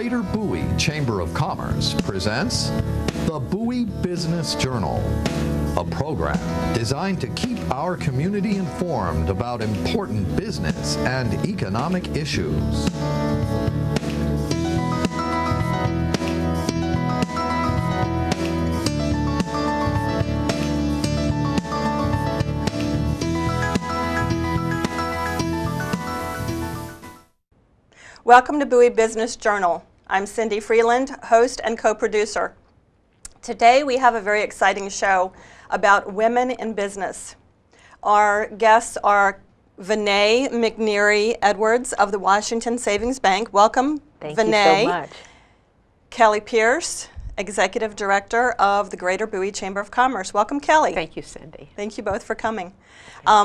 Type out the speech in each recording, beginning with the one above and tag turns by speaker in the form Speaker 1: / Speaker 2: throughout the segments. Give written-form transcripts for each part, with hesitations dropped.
Speaker 1: Greater Bowie Chamber of Commerce presents the Bowie Business Journal, a program designed to keep our community informed about important business and economic issues.
Speaker 2: Welcome to Bowie Business Journal. I'm Cindy Freland, host and co-producer. Today we have a very exciting show about women in business. Our guests are Vania McNeary-Edwards of the Washington Savings Bank. Welcome,
Speaker 3: Thank
Speaker 2: Vania.
Speaker 3: you so much.
Speaker 2: Kelly Pierce, Executive Director of the Greater Bowie Chamber of Commerce. Welcome, Kelly.
Speaker 3: Thank you, Cindy.
Speaker 2: Thank you both for coming.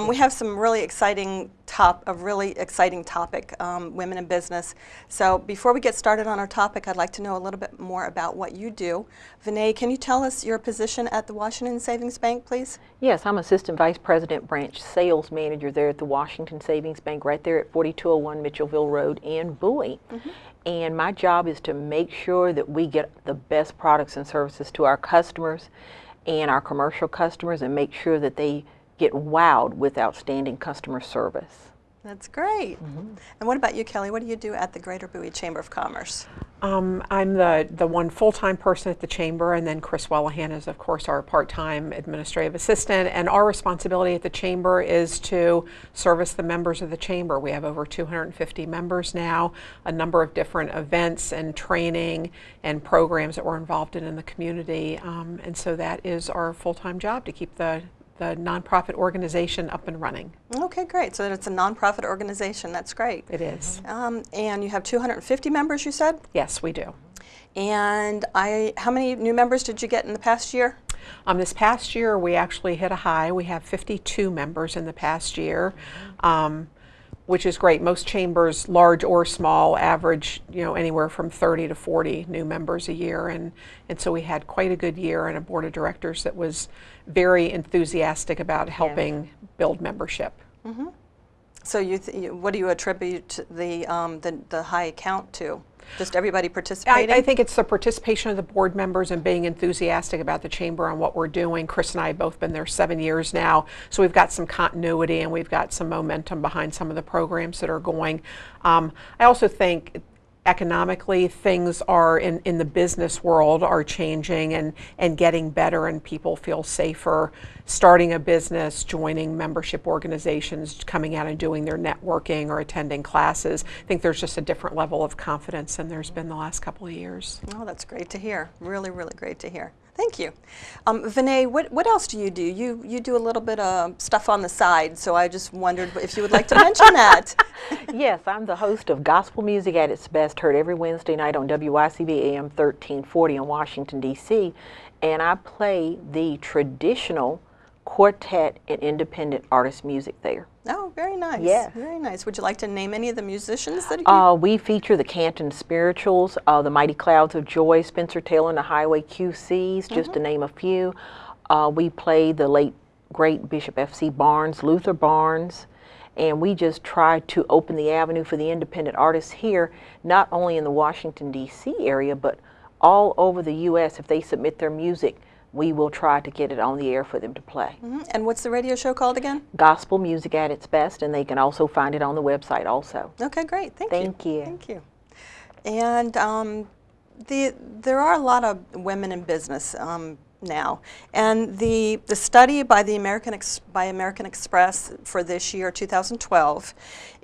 Speaker 2: We have some really exciting topic, women in business. So before we get started on our topic, I'd like to know a little bit more about what you do. Vania, can you tell us your position at the Washington Savings Bank, please?
Speaker 3: Yes, I'm Assistant Vice President, Branch Sales Manager there at the Washington Savings Bank, right there at 4201 Mitchellville Road in Bowie. And my job is to make sure that we get the best products and services to our customers and our commercial customers, and make sure that they get wowed with outstanding customer service.
Speaker 2: That's great. And what about you, Kelly? What do you do at the Greater Bowie Chamber of Commerce?
Speaker 4: I'm the one full-time person at the Chamber, and then Chris Wellahan is, of course, our part-time administrative assistant. And our responsibility at the Chamber is to service the members of the Chamber. We have over 250 members now, a number of different events and training and programs that we're involved in the community. And so that is our full-time job, to keep the nonprofit organization up and running.
Speaker 2: Okay, great. So it's a nonprofit organization. That's great.
Speaker 4: It is.
Speaker 2: And you have 250 members, you said?
Speaker 4: Yes, we do.
Speaker 2: And how many new members did you get in the past year?
Speaker 4: This past year, we actually hit a high. We have 52 members in the past year, which is great. Most chambers, large or small, average anywhere from 30 to 40 new members a year, and so we had quite a good year, and a board of directors that was very enthusiastic about helping build membership.
Speaker 2: So what do you attribute the high count to? Just everybody participating?
Speaker 4: I think it's the participation of the board members and being enthusiastic about the Chamber and what we're doing. Chris and I have both been there 7 years now, so we've got some continuity and we've got some momentum behind some of the programs that are going. I also think economically, things are in the business world are changing and getting better, and people feel safer starting a business, joining membership organizations, coming out and doing their networking or attending classes. I think there's just a different level of confidence than there's been the last couple of years.
Speaker 2: Oh, that's great to hear. Really, really great to hear. Thank you. Vania, what else do? You do a little bit of stuff on the side, so I just wondered if you would like to mention that.
Speaker 3: Yes, I'm the host of Gospel Music at its Best, heard every Wednesday night on WYCB AM 1340 in Washington, D.C., and I play the traditional quartet and independent artist music there.
Speaker 2: Oh, very nice.
Speaker 3: Yes.
Speaker 2: Very nice. Would you like to name any of the musicians that you
Speaker 3: We feature the Canton Spirituals, the Mighty Clouds of Joy, Spencer Taylor and the Highway QCs, just to name a few. We play the late, great Bishop F.C. Barnes, Luther Barnes, and we just try to open the avenue for the independent artists here, not only in the Washington, D.C. area, but all over the U.S. If they submit their music, we will try to get it on the air for them to play.
Speaker 2: And what's the radio show called again? Gospel
Speaker 3: Music at its Best, and they can also find it on the website also.
Speaker 2: Okay, great. Thank you. Thank you. And there are a lot of women in business now, and the study by the American Express for this year, 2012,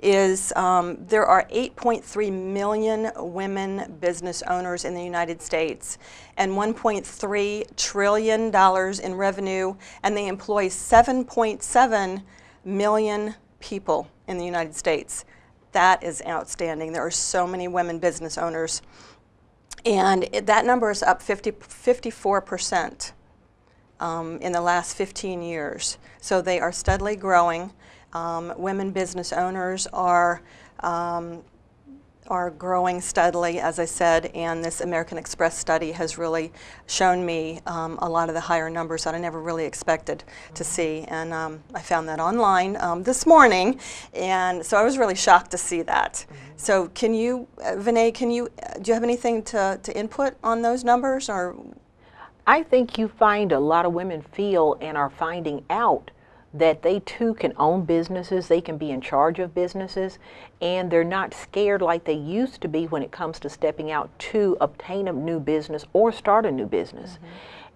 Speaker 2: is there are 8.3 million women business owners in the United States, and $1.3 trillion in revenue, and they employ 7.7 million people in the United States. That is outstanding. There are so many women business owners. And that number is up 54% in the last 15 years. So they are steadily growing. Women business owners are are growing steadily, as I said, and this American Express study has really shown me a lot of the higher numbers that I never really expected to see. And I found that online this morning, and so I was really shocked to see that. So can you, Vania, do you have anything to input on those numbers? Or
Speaker 3: I think you find a lot of women feel and are finding out that they too can own businesses, they can be in charge of businesses, and they're not scared like they used to be when it comes to stepping out to obtain a new business or start a new business.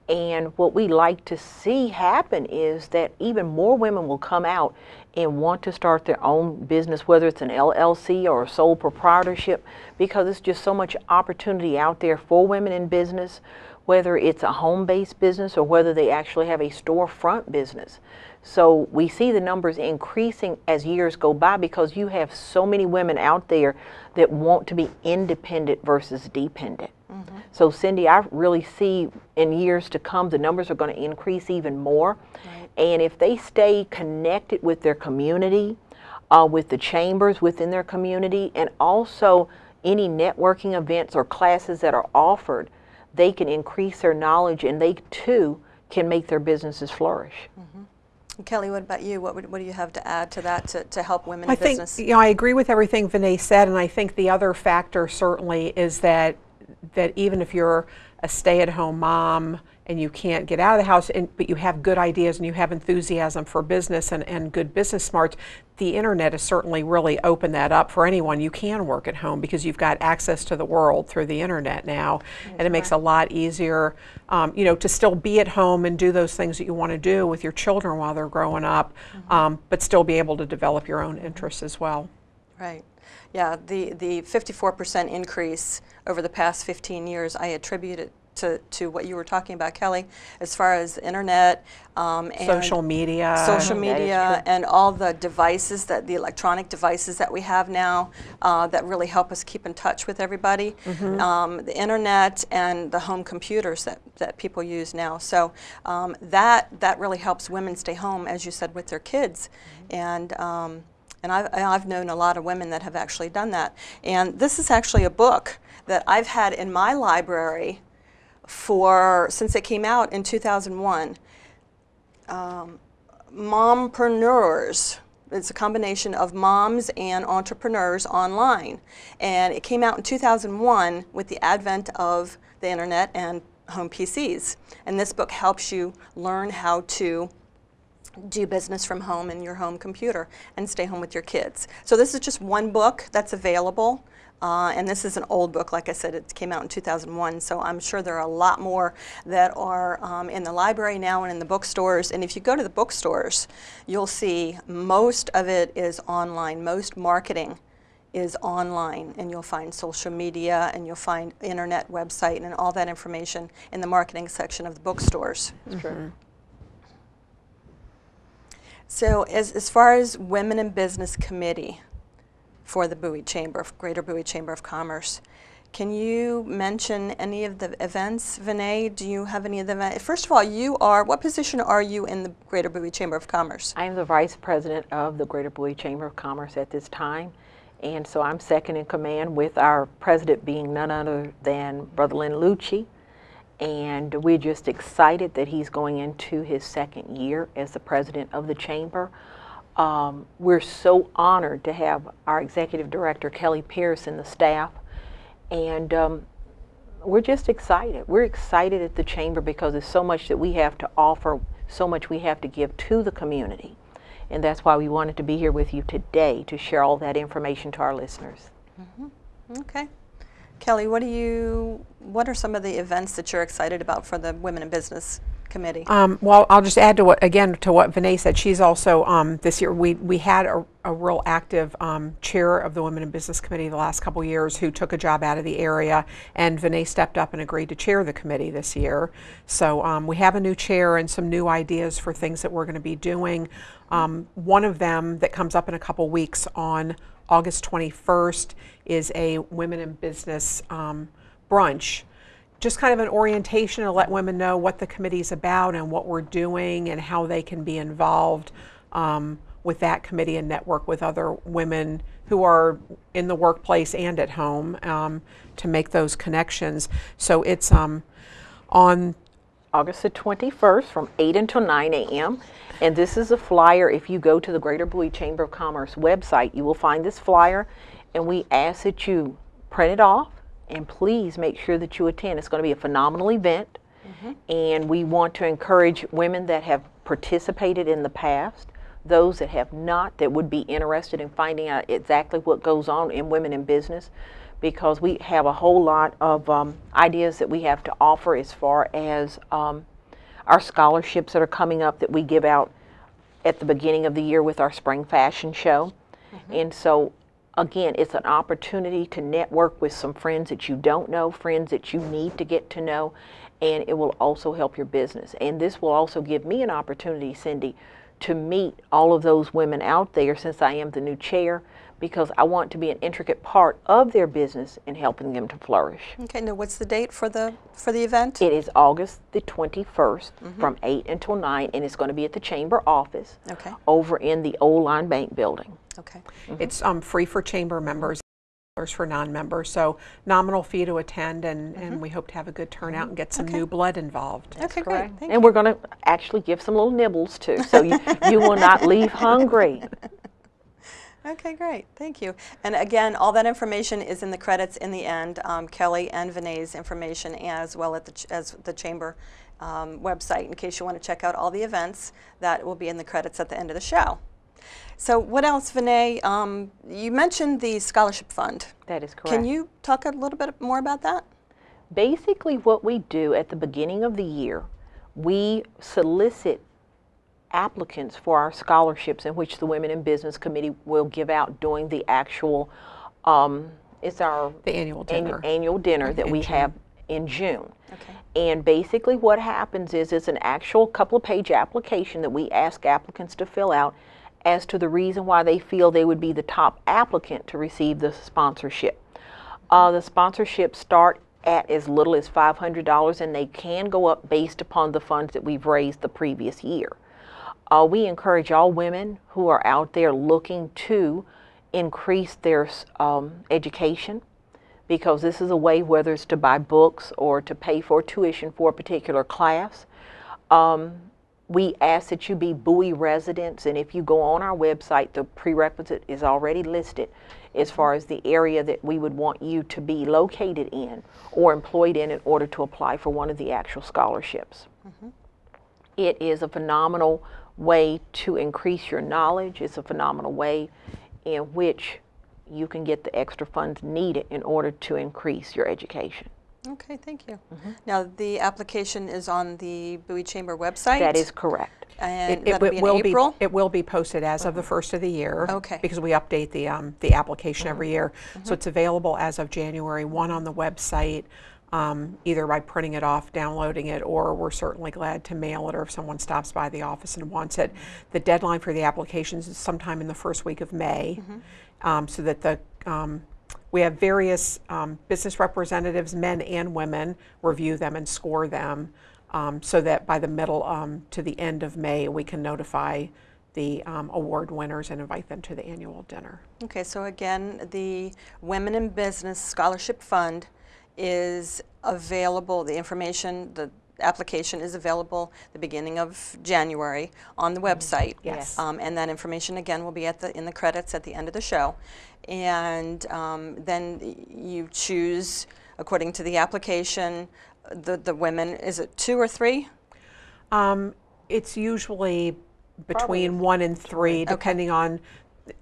Speaker 3: And what we like to see happen is that even more women will come out and want to start their own business, whether it's an LLC or a sole proprietorship, because it's just so much opportunity out there for women in business, whether it's a home-based business or whether they actually have a storefront business. So we see the numbers increasing as years go by because you have so many women out there that want to be independent versus dependent. So Cindy, I really see in years to come the numbers are going to increase even more. And if they stay connected with their community, with the chambers within their community, and also any networking events or classes that are offered, they can increase their knowledge and they too can make their businesses flourish.
Speaker 2: Kelly, what about you? What do you have to add to that to help women in business?
Speaker 4: I think, I agree with everything Vania said, and I think the other factor certainly is that even if you're a stay-at-home mom and you can't get out of the house, but you have good ideas and you have enthusiasm for business and good business smarts, the internet has certainly really opened that up for anyone. You can work at home because you've got access to the world through the internet now, and it makes it a lot easier, to still be at home and do those things that you want to do with your children while they're growing up, but still be able to develop your own interests as well.
Speaker 2: Right. Yeah, the 54% increase over the past 15 years, I attribute it to what you were talking about, Kelly, as far as the internet, and
Speaker 4: social media,
Speaker 2: and all the devices, the electronic devices that we have now that really help us keep in touch with everybody. The internet and the home computers that people use now. So that really helps women stay home, as you said, with their kids. And I've known a lot of women that have actually done that. And this is actually a book that I've had in my library since it came out in 2001. Mompreneurs. It's a combination of moms and entrepreneurs online. And it came out in 2001 with the advent of the internet and home PCs. And this book helps you learn how to do business from home in your home computer and stay home with your kids. So this is just one book that's available. And this is an old book. Like I said, it came out in 2001, so I'm sure there are a lot more that are in the library now and in the bookstores. And if you go to the bookstores, you'll see most of it is online. Most marketing is online, and you'll find social media and you'll find internet website and all that information in the marketing section of the bookstores.
Speaker 3: That's true.
Speaker 2: So as far as Women in Business Committee for the Bowie Chamber, Greater Bowie Chamber of Commerce, can you mention any of the events? Vania, do you have any of the events? First of all, what position are you in the Greater Bowie Chamber of Commerce?
Speaker 3: I am the Vice President of the Greater Bowie Chamber of Commerce at this time, and so I'm second in command, with our president being none other than Brother Lynn Lucci. And we're just excited that he's going into his second year as the president of the chamber. We're so honored to have our executive director, Kelly Pierce, and the staff. And we're just excited. We're excited at the chamber because there's so much that we have to offer, so much we have to give to the community. And that's why we wanted to be here with you today to share all that information to our listeners.
Speaker 2: Okay. Kelly, what are some of the events that you're excited about for the Women in Business Committee?
Speaker 4: Well, I'll just add to what Vania said. She's also, this year, we had a real active chair of the Women in Business Committee the last couple years who took a job out of the area, and Vania stepped up and agreed to chair the committee this year. So we have a new chair and some new ideas for things that we're going to be doing. One of them that comes up in a couple weeks on August 21st is a Women in Business brunch. Just kind of an orientation to let women know what the committee's about and what we're doing and how they can be involved with that committee and network with other women who are in the workplace and at home to make those connections. So it's on
Speaker 3: August the 21st from 8 until 9 a.m. And this is a flyer. If you go to the Greater Bowie Chamber of Commerce website, you will find this flyer, and we ask that you print it off and please make sure that you attend. It's going to be a phenomenal event, and we want to encourage women that have participated in the past, those that have not, that would be interested in finding out exactly what goes on in women in business, because we have a whole lot of ideas that we have to offer as far as our scholarships that are coming up that we give out at the beginning of the year with our spring fashion show. And so again, it's an opportunity to network with some friends that you don't know, friends that you need to get to know, and it will also help your business. And this will also give me an opportunity, Cindy, to meet all of those women out there, since I am the new chair, because I want to be an intricate part of their business and helping them to flourish.
Speaker 2: Okay, now what's the date for the event?
Speaker 3: It is August the 21st from 8 until 9, and it's going to be at the Chamber office over in the Old Line Bank building.
Speaker 2: Okay.
Speaker 4: It's free for Chamber members, for non-members, so nominal fee to attend, and we hope to have a good turnout and get some new blood involved.
Speaker 2: Okay, great. Thank
Speaker 3: And
Speaker 2: you.
Speaker 3: we're going to actually give some little nibbles too, so you will not leave hungry.
Speaker 2: Okay, great. Thank you. And again, all that information is in the credits in the end. Kelly and Vania's information, as well as the Chamber website, in case you want to check out all the events. That will be in the credits at the end of the show. So what else, Vania? You mentioned the scholarship fund.
Speaker 3: That is correct.
Speaker 2: Can you talk a little bit more about that?
Speaker 3: Basically, what we do at the beginning of the year, we solicit applicants for our scholarships, in which the Women in Business Committee will give out during the actual, it's our
Speaker 4: annual dinner,
Speaker 3: annual dinner that we have in June.
Speaker 2: Okay.
Speaker 3: And basically what happens is it's an actual couple-of-page application that we ask applicants to fill out as to the reason why they feel they would be the top applicant to receive the sponsorship. The sponsorships start at as little as $500, and they can go up based upon the funds that we've raised the previous year. We encourage all women who are out there looking to increase their education, because this is a way, whether it's to buy books or to pay for tuition for a particular class. We ask that you be Bowie residents, and if you go on our website, the prerequisite is already listed as far as the area that we would want you to be located in or employed in order to apply for one of the actual scholarships. It is a phenomenal way to increase your knowledge. It's a phenomenal way in which you can get the extra funds needed in order to increase your education.
Speaker 2: Okay, thank you. Now, the application is on the Bowie Chamber website?
Speaker 3: That is correct.
Speaker 2: And that'll be in April?
Speaker 4: It will be posted as of the first of the year.
Speaker 2: Okay.
Speaker 4: Because we update the application every year. So it's available as of January 1 on the website, either by printing it off, downloading it, or we're certainly glad to mail it, or if someone stops by the office and wants it. The deadline for the applications is sometime in the first week of May, so that we have various business representatives, men and women, review them and score them, so that by the middle to the end of May we can notify the award winners and invite them to the annual dinner.
Speaker 2: Okay, so again, the Women in Business Scholarship Fund is available. The information, the application is available the beginning of January on the website.
Speaker 4: Yes.
Speaker 2: And that information again will be in the credits at the end of the show. And then you choose, according to the application, the women. Is it 2 or 3?
Speaker 4: It's usually between 1 and 3, depending on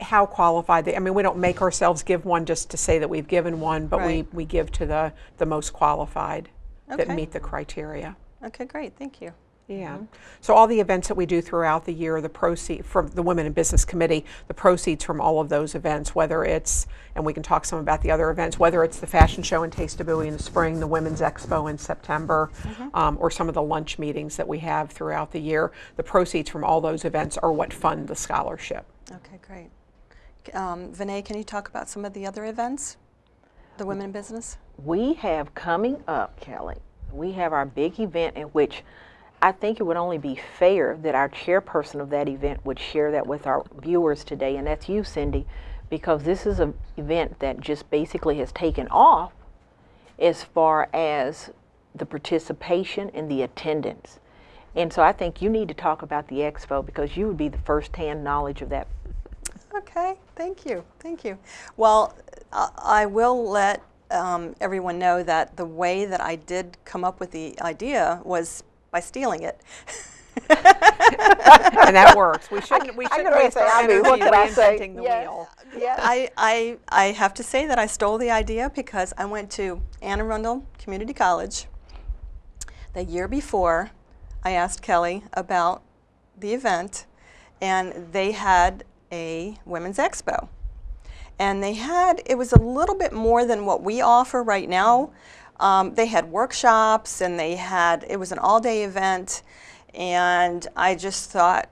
Speaker 4: how qualified they. I mean, we don't make ourselves give one just to say that we've given one, but we give to the most qualified that meet the criteria.
Speaker 2: Okay, great. Thank you.
Speaker 4: Yeah. So all the events that we do throughout the year, the proceeds from the Women in Business Committee, the proceeds from all of those events, whether it's, and we can talk some about the other events, whether it's the fashion show and Taste of Bowie in the spring, the Women's Expo in September, or some of the lunch meetings that we have throughout the year, the proceeds from all those events are what fund the scholarship.
Speaker 2: Okay, great. Vania, can you talk about some of the other events, the Women in Business?
Speaker 3: We have coming up, Kelly, we have our big event in which I think it would only be fair that our chairperson of that event would share that with our viewers today, and that's you, Cindy, because this is an event that just basically has taken off as far as the participation and the attendance. And so I think you need to talk about the expo because you would be the first-hand knowledge of that.
Speaker 2: Okay, thank you, thank you. Well, I will let everyone know that the way that I did come up with the idea was by stealing it.
Speaker 4: And that works. We shouldn't waste our energy reinventing the wheel.
Speaker 2: Yeah, I have to say that I stole the idea because I went to Anne Arundel Community College the year before. I asked Kelly about the event, and they had a women's expo. And it was a little bit more than what we offer right now. They had workshops, and it was an all-day event, and I just thought,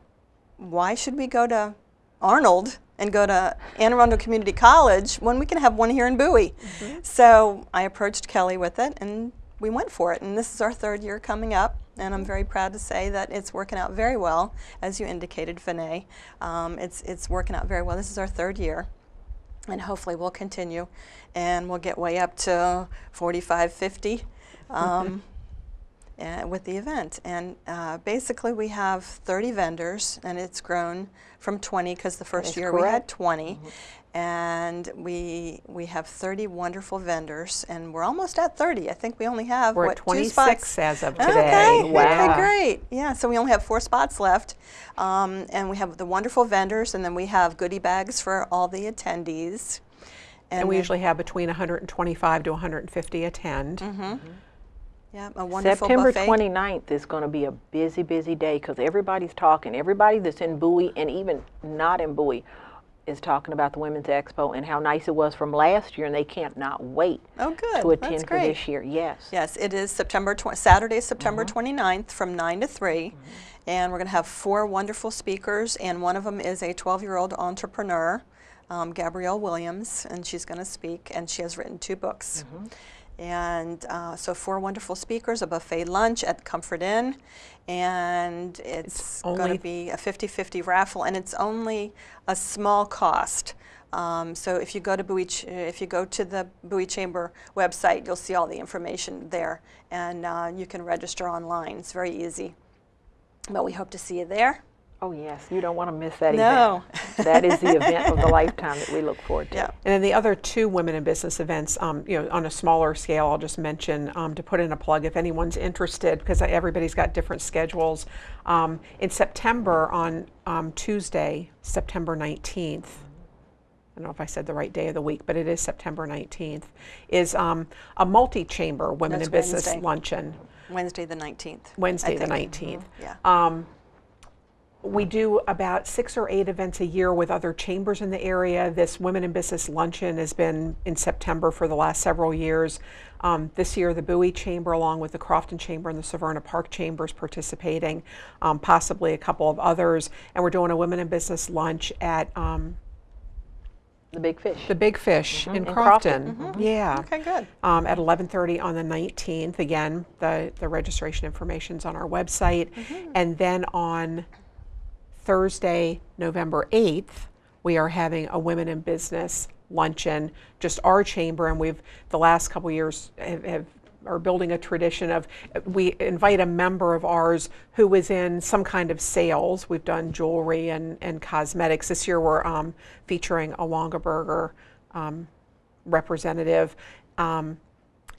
Speaker 2: why should we go to Arnold and go to Anne Arundel Community College when we can have one here in Bowie? Mm-hmm. So I approached Kelly with it, and we went for it. And this is our 3rd year coming up, and I'm very proud to say that it's working out very well, as you indicated, Vania. It's working out very well. This is our 3rd year. And hopefully we'll continue, and we'll get way up to 45, 50 with the event. And basically we have 30 vendors, and it's grown from 20 because the first year we had 20. Mm-hmm. And we have 30 wonderful vendors, and we're almost at 30. I think we only have,
Speaker 4: we're at 26
Speaker 2: 2 spots
Speaker 4: as of today.
Speaker 2: Okay,
Speaker 4: wow.
Speaker 2: Okay, great. Yeah, so we only have 4 spots left, and we have the wonderful vendors, and then we have goodie bags for all the attendees.
Speaker 4: And we usually have between 125 to 150 attend.
Speaker 2: Mm-hmm. Mm-hmm. Yeah, a wonderful
Speaker 3: September
Speaker 2: buffet.
Speaker 3: 29th is going to be a busy, busy day because everybody's talking. Everybody that's in Bowie and even not in Bowie is talking about the Women's Expo and how nice it was from last year, and they can't not wait to attend for this year. Yes.
Speaker 2: Yes, it is Saturday, September 29th from 9 to 3, and we're going to have 4 wonderful speakers, and one of them is a 12-year-old entrepreneur, Gabrielle Williams, and she's going to speak, and she has written 2 books. And so 4 wonderful speakers, a buffet lunch at Comfort Inn, and it's going to be a 50-50 raffle, and it's only a small cost. So if you go to the Bowie Chamber website, you'll see all the information there, and you can register online. It's very easy. But we hope to see you there.
Speaker 3: Oh yes, you don't want to miss that
Speaker 2: event.
Speaker 3: That is the event of the lifetime that we look forward to.
Speaker 2: Yeah.
Speaker 4: And then the other 2 women in business events, on a smaller scale, I'll just mention to put in a plug if anyone's interested, because everybody's got different schedules. In September, on Tuesday, September 19th, I don't know if I said the right day of the week, but it is September 19th, is a multi-chamber women in business luncheon.
Speaker 2: Wednesday the 19th.
Speaker 4: Wednesday the 19th.
Speaker 2: Yeah.
Speaker 4: We do about 6 or 8 events a year with other chambers in the area. This Women in Business Luncheon has been in September for the last several years. This year, the Bowie Chamber, along with the Crofton Chamber and the Severna Park Chamber, is participating, possibly a couple of others. And we're doing a Women in Business lunch at
Speaker 3: the Big Fish.
Speaker 4: The Big Fish in Crofton. Yeah.
Speaker 2: Okay, good.
Speaker 4: At 11:30 on the 19th. Again, the registration information's on our website. And then on Thursday, November 8th, we are having a Women in Business luncheon, just our chamber, and we've the last couple years are building a tradition of we invite a member of ours who is in some kind of sales. We've done jewelry and cosmetics. This year we're featuring a Longaberger representative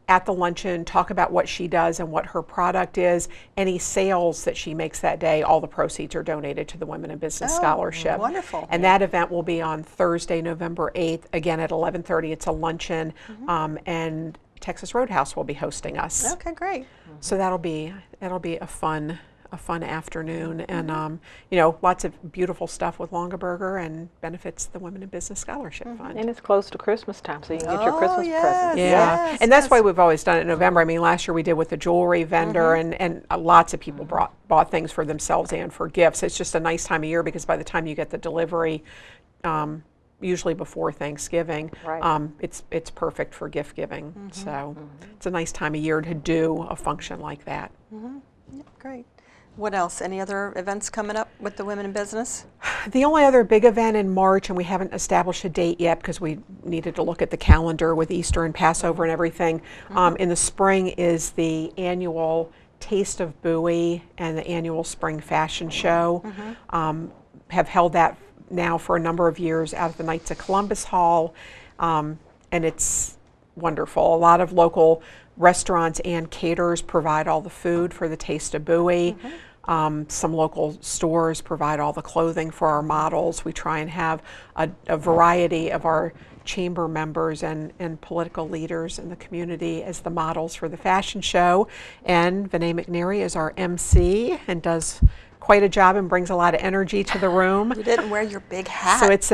Speaker 4: at the luncheon, talk about what she does and what her product is. Any sales that she makes that day, all the proceeds are donated to the Women in Business Scholarship.
Speaker 2: Wonderful.
Speaker 4: And that event will be on Thursday, November 8th, again at 11:30. It's a luncheon, and Texas Roadhouse will be hosting us.
Speaker 2: Okay, great.
Speaker 4: So that'll be a fun afternoon, and lots of beautiful stuff with Longaberger and benefits the Women in Business Scholarship Fund.
Speaker 3: And it's close to Christmas time, so you can get your Christmas presents.
Speaker 4: Yeah, and that's why we've always done it in November. I mean, last year we did with the jewelry vendor, and lots of people bought things for themselves and for gifts. It's just a nice time of year because by the time you get the delivery, usually before Thanksgiving, it's perfect for gift giving. So it's a nice time of year to do a function like that.
Speaker 2: Yeah, great. What else? Any other events coming up with the women in business?
Speaker 4: The only other big event in March, and we haven't established a date yet because we needed to look at the calendar with Easter and Passover and everything, in the spring is the annual Taste of Bowie and the annual Spring Fashion Show. Have held that now for a number of years out at the Knights of Columbus Hall, and it's wonderful. A lot of local restaurants and caterers provide all the food for the Taste of Bowie. Some local stores provide all the clothing for our models. We try and have a variety of our chamber members and political leaders in the community as the models for the fashion show. And Vania McNeary is our MC and does quite a job and brings a lot of energy to the room.
Speaker 2: You didn't wear your big hat.
Speaker 4: So it's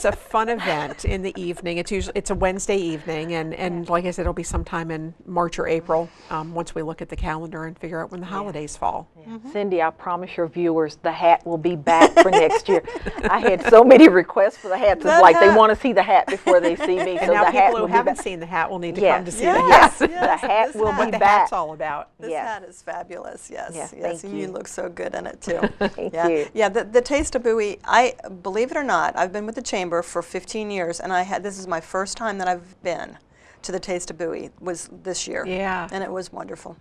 Speaker 4: a fun event in the evening. It's a Wednesday evening, and like I said, it'll be sometime in March or April once we look at the calendar and figure out when the holidays fall.
Speaker 3: Cindy, I promise your viewers the hat will be back for next year. I had so many requests for the hats. It's like they want to see the hat before they see me.
Speaker 4: And
Speaker 3: so
Speaker 4: now
Speaker 3: the hat
Speaker 4: people who
Speaker 3: will
Speaker 4: haven't
Speaker 3: be back.
Speaker 4: seen the hat will need to come to see the
Speaker 2: Yes,
Speaker 4: hat.
Speaker 2: yes,
Speaker 3: The hat
Speaker 2: this
Speaker 3: will
Speaker 2: hat.
Speaker 3: be
Speaker 4: The
Speaker 3: back.
Speaker 4: hat's all about.
Speaker 2: This hat is fabulous. Yes,
Speaker 3: Yes,
Speaker 2: yes,
Speaker 3: thank
Speaker 2: and you
Speaker 3: you.
Speaker 2: look so good in it too.
Speaker 3: Thank
Speaker 2: yeah,
Speaker 3: you.
Speaker 2: yeah. The Taste of Bowie. I believe it or not, I've been with the chamber for 15 years, and this is my first time that I've been to the Taste of Bowie. Was this year?
Speaker 4: Yeah.
Speaker 2: And it was wonderful.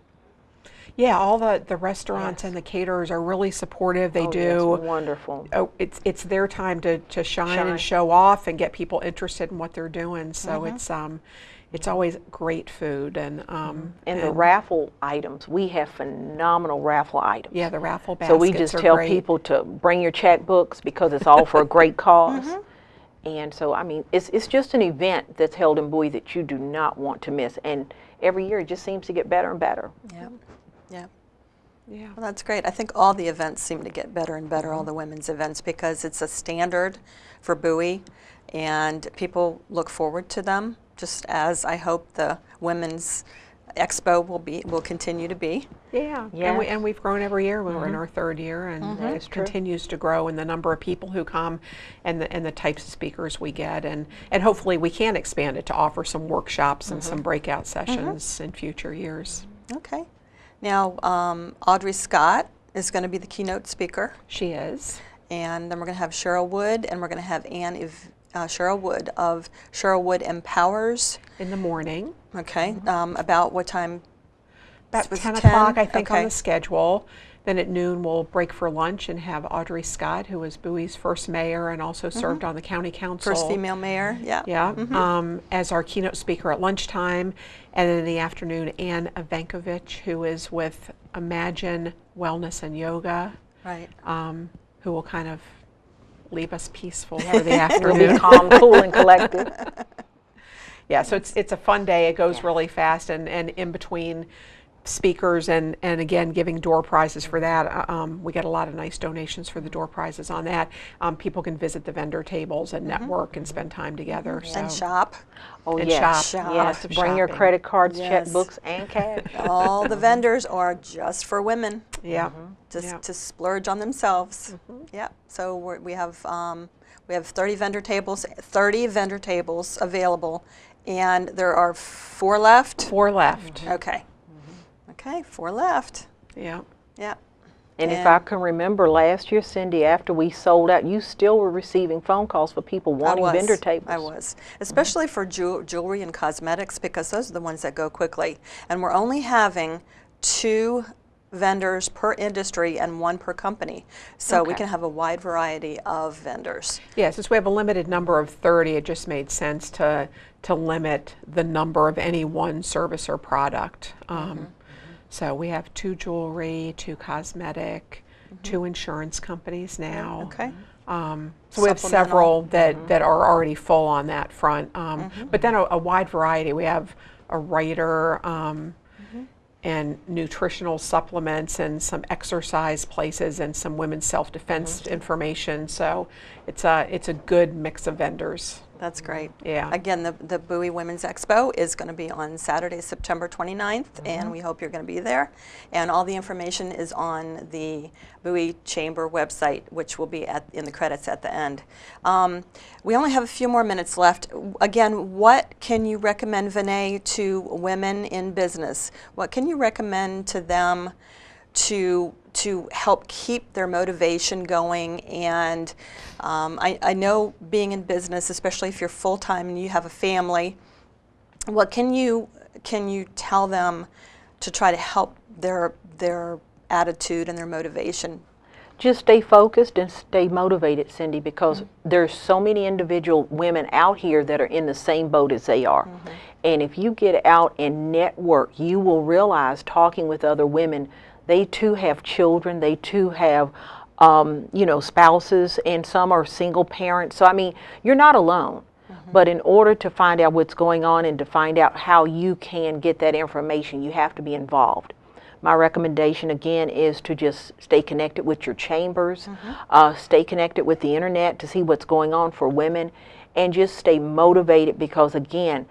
Speaker 4: Yeah, all the restaurants and the caterers are really supportive. They do.
Speaker 3: Yes, wonderful.
Speaker 4: Oh, it's their time to shine and show off and get people interested in what they're doing. So it's always great food and
Speaker 3: the raffle items, we have phenomenal raffle items.
Speaker 4: yeah, the raffle baskets
Speaker 3: So we just
Speaker 4: are
Speaker 3: tell
Speaker 4: great.
Speaker 3: people to bring your checkbooks because it's all for a great cause. And so, I mean, it's just an event that's held in Bowie that you do not want to miss. And every year it just seems to get better and better.
Speaker 2: Yeah, yeah.
Speaker 4: Yeah.
Speaker 2: Well, that's great. I think all the events seem to get better and better, all the women's events, because it's a standard for Bowie, and people look forward to them, just as I hope the Women's Expo will continue to be.
Speaker 4: Yeah,
Speaker 3: Yes.
Speaker 4: and we've grown every year. We're in our third year, and it continues to grow in the number of people who come and the types of speakers we get, and hopefully we can expand it to offer some workshops and some breakout sessions in future years.
Speaker 2: Okay. Now, Audrey Scott is going to be the keynote speaker,
Speaker 4: She is.
Speaker 2: and then we're going to have Cheryl Wood, and we're going to have Cheryl Wood of Cheryl Wood Empowers.
Speaker 4: In the morning.
Speaker 2: Okay. About what time?
Speaker 4: About
Speaker 2: Was it
Speaker 4: 10 o'clock, I think,
Speaker 2: Okay.
Speaker 4: on the schedule. Then at noon, we'll break for lunch and have Audrey Scott, who was Bowie's first mayor and also served on the county council.
Speaker 2: First female mayor. Yeah.
Speaker 4: Yeah, as our keynote speaker at lunchtime. And then in the afternoon, Ann Ivankovich, who is with Imagine Wellness and Yoga,
Speaker 2: Right.
Speaker 4: who will kind of leave us peaceful for the
Speaker 3: We'll
Speaker 4: afternoon.
Speaker 3: be calm, cool, and collected.
Speaker 4: Yeah, so it's a fun day. It goes really fast, and in between speakers and again giving door prizes for that, we get a lot of nice donations for the door prizes on that. People can visit the vendor tables and network and spend time together. So.
Speaker 2: And shop.
Speaker 3: Oh,
Speaker 4: And
Speaker 3: yes.
Speaker 4: shop.
Speaker 3: Yes,
Speaker 4: Lots of
Speaker 3: bring your
Speaker 4: shopping.
Speaker 3: credit cards,
Speaker 2: Yes.
Speaker 3: checkbooks, and cash.
Speaker 2: All the vendors are just for women,
Speaker 4: Yeah.
Speaker 2: just
Speaker 4: Yeah.
Speaker 2: to splurge on themselves. Yeah. So we have 30 vendor tables available, and there are 4 left.
Speaker 4: 4 left.
Speaker 2: Okay. Okay, 4 left.
Speaker 4: Yeah.
Speaker 2: Yeah.
Speaker 3: And if I can remember last year, Cindy, after we sold out, you still were receiving phone calls for people wanting vendor tables.
Speaker 2: I was, especially for jewelry and cosmetics, because those are the ones that go quickly. And we're only having 2 vendors per industry and 1 per company. So we
Speaker 3: Okay.
Speaker 2: can have a wide variety of vendors.
Speaker 4: Yeah, since we have a limited number of 30, it just made sense to limit the number of any one service or product. So we have 2 jewelry, 2 cosmetic, 2 insurance companies now.
Speaker 2: Okay.
Speaker 4: So we have several that are already full on that front. But then a wide variety. We have a writer and nutritional supplements and some exercise places and some women's self-defense information. So it's a good mix of vendors.
Speaker 2: That's great.
Speaker 4: Yeah.
Speaker 2: Again, the Bowie Women's Expo is going to be on Saturday, September 29th, and we hope you're going to be there. And all the information is on the Bowie Chamber website, which will be in the credits at the end. We only have a few more minutes left. Again, what can you recommend, Vania, to women in business? What can you recommend to them to to help keep their motivation going. And I know being in business, especially if you're full-time and you have a family, what can you tell them to try to help their attitude and their motivation?
Speaker 3: Just stay focused and stay motivated, Cindy, because there's so many individual women out here that are in the same boat as they are. And if you get out and network, you will realize, talking with other women, they too have children, they too have you know, spouses, and some are single parents. So I mean, you're not alone. But in order to find out what's going on and to find out how you can get that information, you have to be involved. My recommendation again is to just stay connected with your chambers, stay connected with the internet to see what's going on for women, and just stay motivated, because again,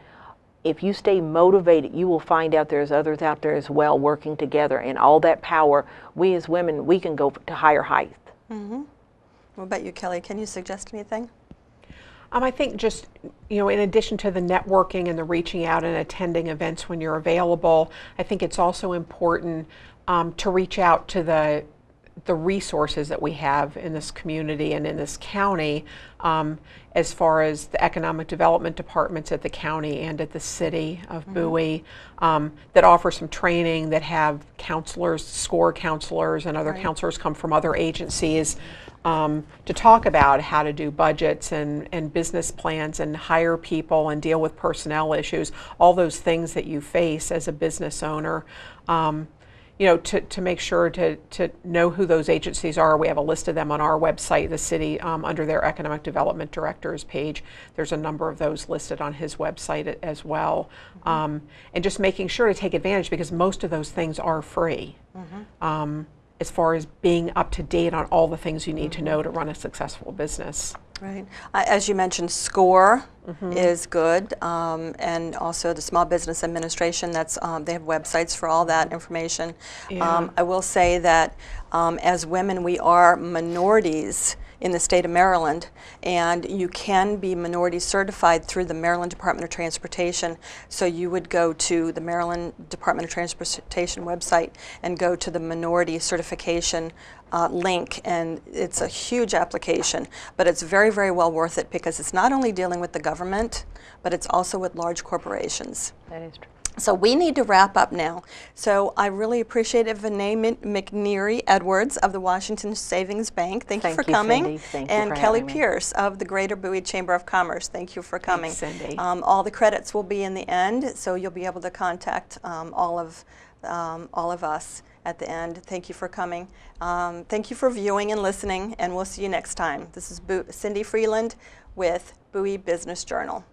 Speaker 3: if you stay motivated, you will find out there's others out there as well working together, and all that power, we as women, we can go to higher heights.
Speaker 2: What about you, Kelly? Can you suggest anything?
Speaker 4: I think just, you know, in addition to the networking and the reaching out and attending events when you're available, I think it's also important to reach out to the resources that we have in this community and in this county, as far as the economic development departments at the county and at the city of Bowie, that offer some training, that have counselors, SCORE counselors and other counselors come from other agencies to talk about how to do budgets and business plans and hire people and deal with personnel issues, all those things that you face as a business owner. You know, to make sure to know who those agencies are. We have a list of them on our website, the city, under their Economic Development Directors page. There's a number of those listed on his website as well. And just making sure to take advantage, because most of those things are free. As far as being up to date on all the things you need to know to run a successful business.
Speaker 2: Right. As you mentioned, SCORE is good, and also the Small Business Administration. That's they have websites for all that information. I will say that as women, we are minorities in the state of Maryland, and you can be minority certified through the Maryland Department of Transportation. So you would go to the Maryland Department of Transportation website and go to the minority certification link, and it's a huge application, but it's very, very well worth it, because it's not only dealing with the government, but it's also with large corporations.
Speaker 3: That is true.
Speaker 2: So we need to wrap up now. So I really appreciate Vania McNeary-Edwards of the Washington Savings Bank. Thank you for coming.
Speaker 3: Cindy. Thank you
Speaker 2: and
Speaker 3: for
Speaker 2: Kelly
Speaker 3: having me.
Speaker 2: Pierce of the Greater Bowie Chamber of Commerce. Thank you for coming.
Speaker 4: Thanks, Cindy.
Speaker 2: All the credits will be in the end, so you'll be able to contact all of us at the end. Thank you for coming. Thank you for viewing and listening, and we'll see you next time. This is Cindy Freland with Bowie Business Journal.